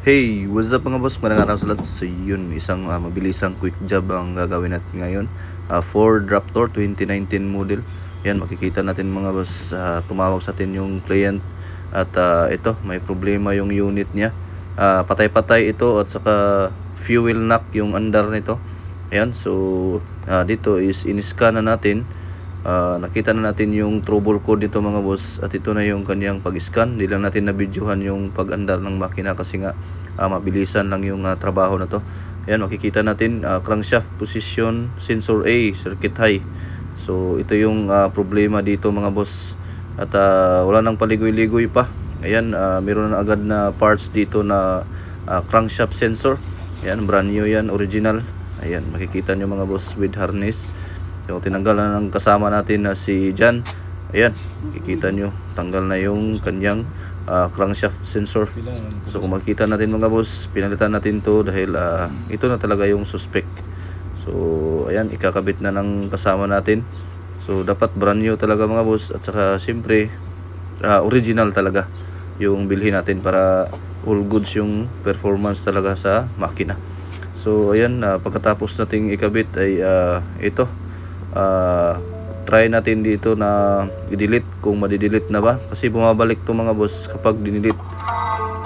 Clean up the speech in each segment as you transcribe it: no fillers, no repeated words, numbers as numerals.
Hey, what's up mga boss? Magandang araw sa lahat. So yun, isang mabilisang quick job ang gagawin natin ngayon. Ford Raptor 2019 model. Yan, makikita natin mga boss, tumawag sa atin yung client. At ito, may problema yung unit niya. Patay-patay ito at saka fuel knock yung andar nito. Ayan, so dito is in-scan na natin. Nakita na natin yung trouble code nito mga boss, at ito na yung kanyang pag-scan. Hindi lang natin na-videohan yung pag-andar ng makina kasi nga mabilisan lang yung trabaho na to. Ayan, makikita natin crankshaft position sensor A, circuit high. So ito yung problema dito mga boss, at wala nang paligoy-ligoy pa. Ayan, meron na agad na parts dito na crankshaft sensor. Ayan, brand new yan, original. Ayan, makikita nyo mga boss with harness. So, tinanggal na ng kasama natin na si Jan. Ayan, makikita nyo, tanggal na yung kanyang crankshaft sensor. So kung makikita natin mga boss, pinalitan natin to dahil ito na talaga yung suspect. So ayan, ikakabit na ng kasama natin. So dapat brand new talaga mga boss, at saka siyempre original talaga yung bilhin natin para all goods yung performance talaga sa makina. So ayan, pagkatapos nating ikabit ay ito, try natin dito na i-delete kung madi-delete na ba, kasi bumabalik to mga boss kapag dinidelete.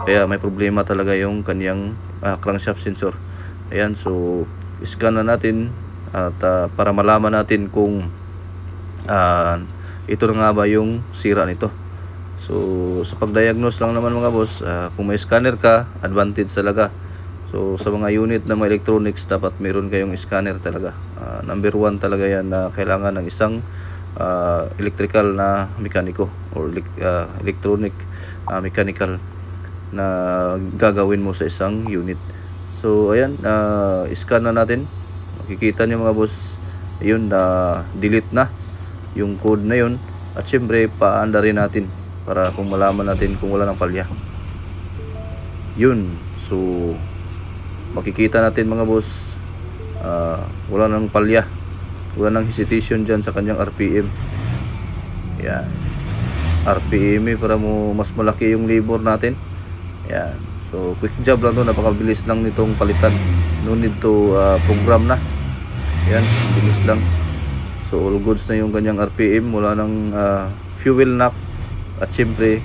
Kaya may problema talaga yung kanyang crankshaft sensor. Ayan, so scan na natin at para malaman natin kung ito na nga ba yung sira nito. So sa pag-diagnose lang naman mga boss, kung may scanner ka, advantage talaga. So sa mga unit na may electronics, dapat meron kayong scanner talaga. Number 1 talaga yan na kailangan ng isang electrical na mekaniko or electronic mechanical na gagawin mo sa isang unit. So ayan, scan na natin. Makikita niyo mga boss, ayun, delete na yung code na yun. At syempre paandarin natin para kung malaman natin kung wala ng palya. Yun, so makikita natin mga boss, wala nang palya, wala nang hesitation dyan sa kanyang RPM. Yan, RPM para mo mas malaki yung labor natin. Yan, so quick job lang to, napakabilis lang nitong palitan. No need to program na. Yan, bilis lang. So all goods na yung kanyang RPM, wala nang fuel knock. At syempre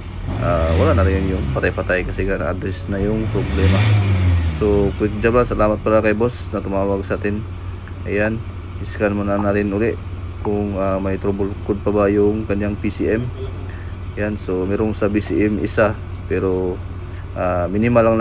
wala na rin yung patay-patay kasi na-address na yung problema. So quick job lang, salamat pala kay boss na tumawag sa atin. Ayan, scan muna natin uli kung may trouble code pa ba yung kanyang PCM. Ayan, so merong sa BCM isa, pero minimal lang